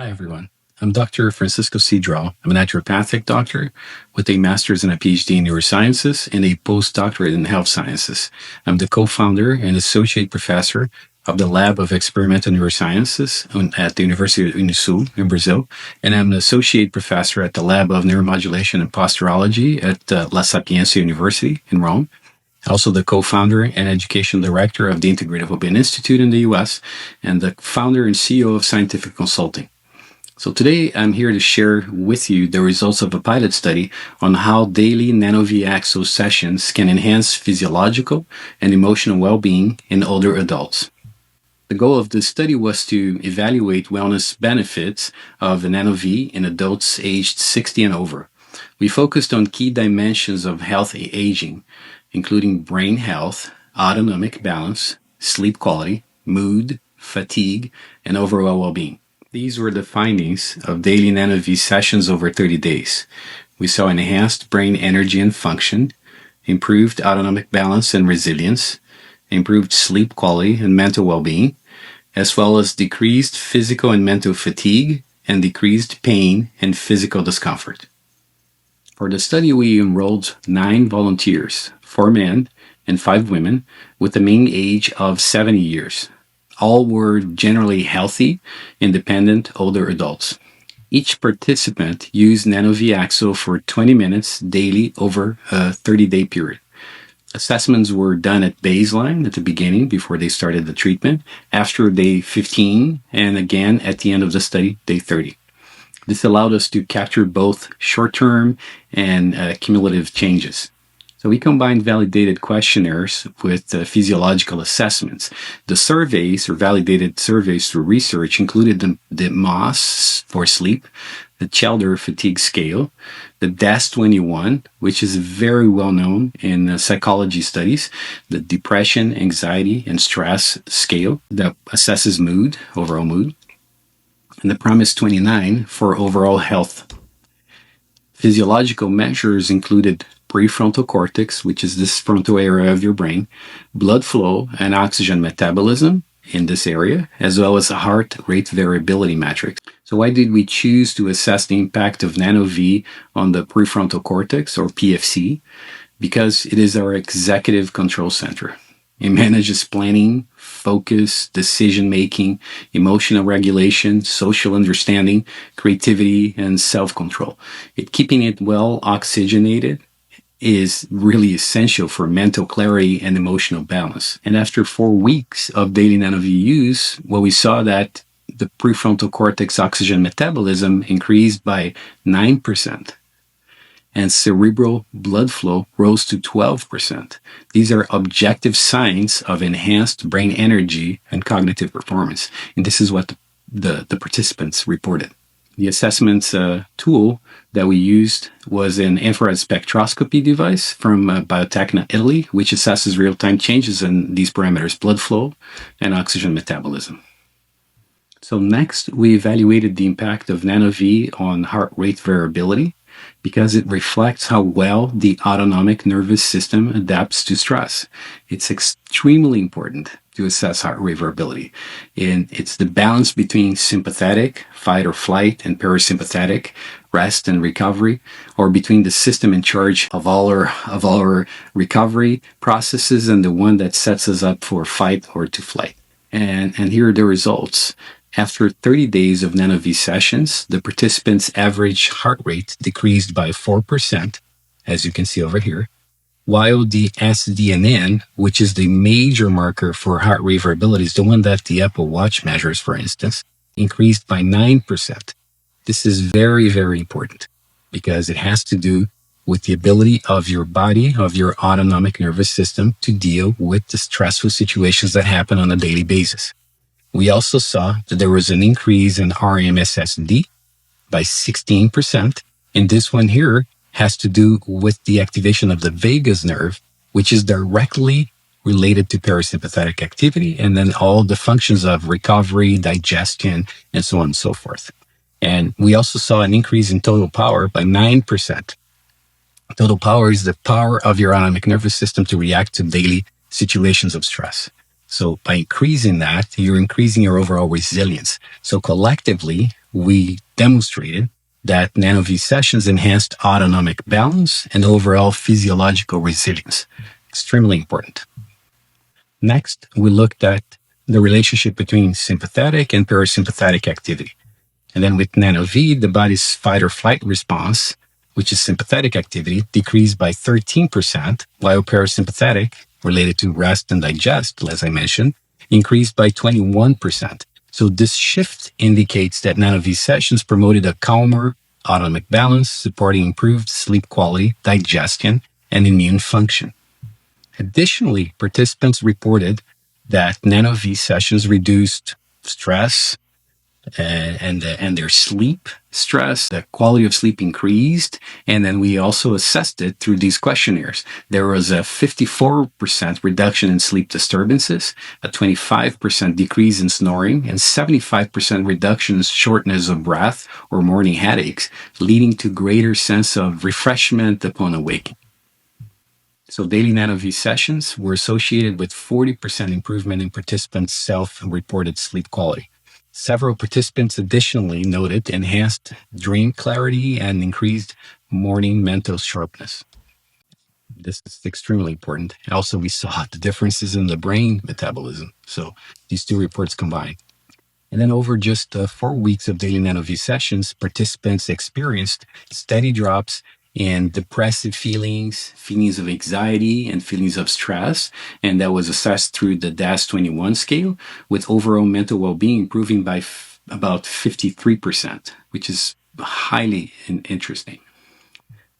Hi, everyone. I'm Dr. Francisco CIDRAL. I'm a naturopathic doctor with a master's and a PhD in neurosciences and a post-doctorate in health sciences. I'm the co-founder and associate professor of the Lab of Experimental Neurosciences at the University of ISU in Brazil, and I'm an associate professor at the Lab of Neuromodulation and Posturology at La Sapienza University in Rome. Also the co-founder and education director of the Integrative Wellbeing Institute in the US, and the founder and CEO of Scientific Consulting. So today I'm here to share with you the results of a pilot study on how daily NanoVi Axo sessions can enhance physiological and emotional well-being in older adults. The goal of this study was to evaluate wellness benefits of NanoVi in adults aged 60 and over. We focused on key dimensions of healthy aging, including brain health, autonomic balance, sleep quality, mood, fatigue, and overall well-being. These were the findings of daily NanoVi sessions over 30 days. We saw enhanced brain energy and function, improved autonomic balance and resilience, improved sleep quality and mental well-being, as well as decreased physical and mental fatigue and decreased pain and physical discomfort. For the study, we enrolled 9 volunteers, 4 men and 5 women, with a mean age of 70 years. All were generally healthy, independent, older adults. Each participant used NanoVi Axo for 20 minutes daily over a 30-day period. Assessments were done at baseline at the beginning before they started the treatment, after day 15, and again at the end of the study, day 30. This allowed us to capture both short-term and cumulative changes. So we combined validated questionnaires with physiological assessments. The surveys, or validated surveys through research, included the MOS for sleep, the Cellular fatigue scale, the DAS-21, which is very well known in psychology studies, the depression, anxiety, and stress scale that assesses mood, overall mood, and the PROMIS-29 for overall health. Physiological measures included prefrontal cortex, which is this frontal area of your brain, blood flow and oxygen metabolism in this area, as well as a heart rate variability matrix. So why did we choose to assess the impact of NanoVi on the prefrontal cortex, or PFC? Because it is our executive control center. It manages planning, focus, decision-making, emotional regulation, social understanding, creativity, and self-control. Keeping it well oxygenated is really essential for mental clarity and emotional balance. And after 4 weeks of daily NanoVi use, we saw that the prefrontal cortex oxygen metabolism increased by 9%. And cerebral blood flow rose to 12%. These are objective signs of enhanced brain energy and cognitive performance. And this is what the participants reported. The assessment tool that we used was an infrared spectroscopy device from Biotecna, Italy, which assesses real-time changes in these parameters, blood flow and oxygen metabolism. So next, we evaluated the impact of NanoVi on heart rate variability, because it reflects how well the autonomic nervous system adapts to stress. It's extremely important to assess heart rate variability. And it's the balance between sympathetic, fight or flight, and parasympathetic, rest and recovery, or between the system in charge of all our recovery processes and the one that sets us up for fight or to flight. And here are the results. After 30 days of NanoVi sessions, the participants' average heart rate decreased by 4%, as you can see over here, while the SDNN, which is the major marker for heart rate variability, is the one that the Apple Watch measures, for instance, increased by 9%. This is very, very important because it has to do with the ability of your body, of your autonomic nervous system, to deal with the stressful situations that happen on a daily basis. We also saw that there was an increase in RMSSD by 16%, and this one here has to do with the activation of the vagus nerve, which is directly related to parasympathetic activity, and then all the functions of recovery, digestion, and so on and so forth. And we also saw an increase in total power by 9%. Total power is the power of your autonomic nervous system to react to daily situations of stress. So by increasing that, you're increasing your overall resilience. So collectively, we demonstrated that NanoVi sessions enhanced autonomic balance and overall physiological resilience. Extremely important. Next, we looked at the relationship between sympathetic and parasympathetic activity. And then with NanoVi, the body's fight or flight response, which is sympathetic activity, decreased by 13%, while parasympathetic, related to rest and digest, as I mentioned, increased by 21%. So this shift indicates that NanoVi sessions promoted a calmer autonomic balance, supporting improved sleep quality, digestion, and immune function. Additionally, participants reported that NanoVi sessions reduced stress and their sleep stress. The quality of sleep increased, and then we also assessed it through these questionnaires. There was a 54% reduction in sleep disturbances, a 25% decrease in snoring, and 75% reduction in shortness of breath or morning headaches, leading to greater sense of refreshment upon awakening. So daily NanoVi sessions were associated with 40% improvement in participants' self-reported sleep quality. Several participants additionally noted enhanced dream clarity and increased morning mental sharpness. This is extremely important. Also, we saw the differences in the brain metabolism. So these two reports combined. And then over just 4 weeks of daily NanoVi sessions, participants experienced steady drops in depressive feelings, feelings of anxiety, and feelings of stress. And that was assessed through the DAS-21 scale, with overall mental well-being improving by about 53%, which is highly interesting.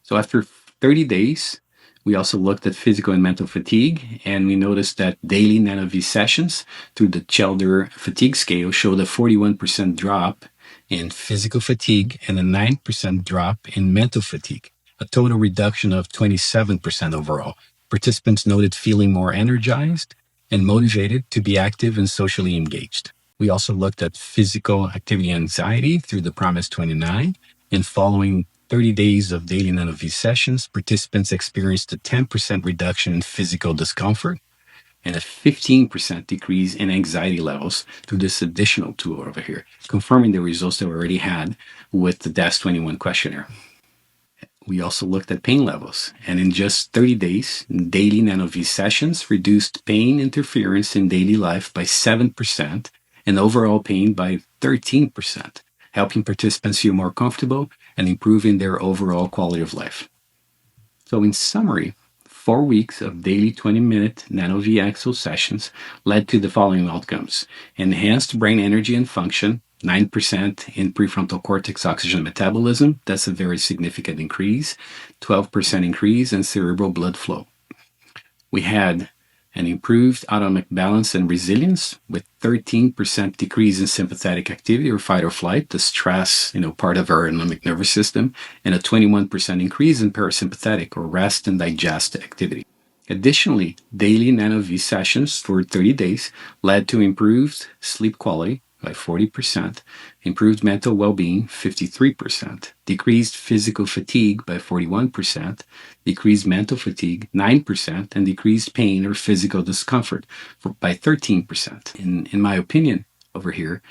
So after 30 days, we also looked at physical and mental fatigue, and we noticed that daily NanoVi sessions through the Cellular fatigue scale showed a 41% drop in physical fatigue and a 9% drop in mental fatigue, a total reduction of 27% overall. Participants noted feeling more energized and motivated to be active and socially engaged. We also looked at physical activity anxiety through the Promise 29, and following 30 days of daily NanoVi sessions, participants experienced a 10% reduction in physical discomfort and a 15% decrease in anxiety levels through this additional tool over here, confirming the results that we already had with the DAS-21 questionnaire. We also looked at pain levels, and in just 30 days, daily NanoVi sessions reduced pain interference in daily life by 7% and overall pain by 13%, helping participants feel more comfortable and improving their overall quality of life. So in summary, 4 weeks of daily 20-minute NanoVi Axel sessions led to the following outcomes: enhanced brain energy and function, 9% in prefrontal cortex oxygen metabolism. That's a very significant increase. 12% increase in cerebral blood flow. We had an improved autonomic balance and resilience with 13% decrease in sympathetic activity or fight or flight, the stress, part of our autonomic nervous system, and a 21% increase in parasympathetic or rest and digest activity. Additionally, daily NanoVi sessions for 30 days led to improved sleep quality by 40%, improved mental well-being 53%, decreased physical fatigue by 41%, decreased mental fatigue 9%, and decreased pain or physical discomfort by 13%. In my opinion, over here,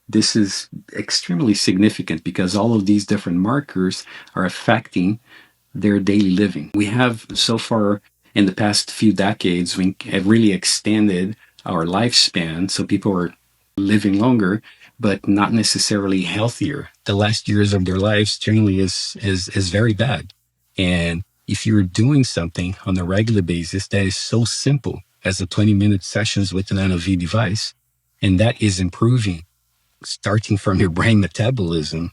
this is extremely significant because all of these different markers are affecting their daily living. We have so far in the past few decades, we have really extended our lifespan, so people are living longer, but not necessarily healthier. The last years of their lives generally is very bad. And if you're doing something on a regular basis that is so simple as the 20-minute sessions with an NanoVi device, and that is improving, starting from your brain metabolism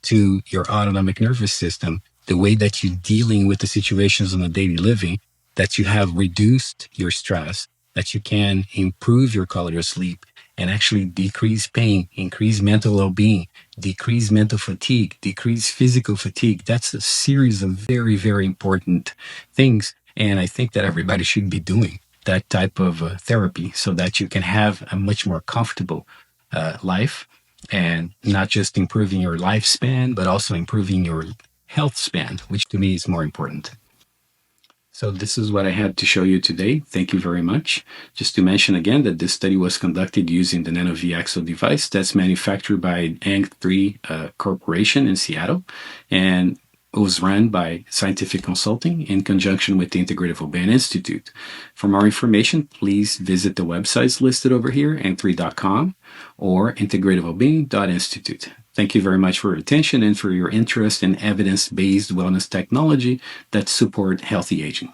to your autonomic nervous system, the way that you're dealing with the situations in the daily living, that you have reduced your stress, that you can improve your quality of sleep, and actually decrease pain, increase mental well-being, decrease mental fatigue, decrease physical fatigue. That's a series of very, very important things. And I think that everybody should be doing that type of therapy so that you can have a much more comfortable life, and not just improving your lifespan, but also improving your health span, which to me is more important. So this is what I had to show you today. Thank you very much. Just to mention again that this study was conducted using the NanoVi Axo device that's manufactured by Ang3 Corporation in Seattle, and it was run by Scientific Consulting in conjunction with the Integrative Obesity Institute. For more information, please visit the websites listed over here, ang3.com or integrativeobesity.institute. Thank you very much for your attention and for your interest in evidence-based wellness technology that support healthy aging.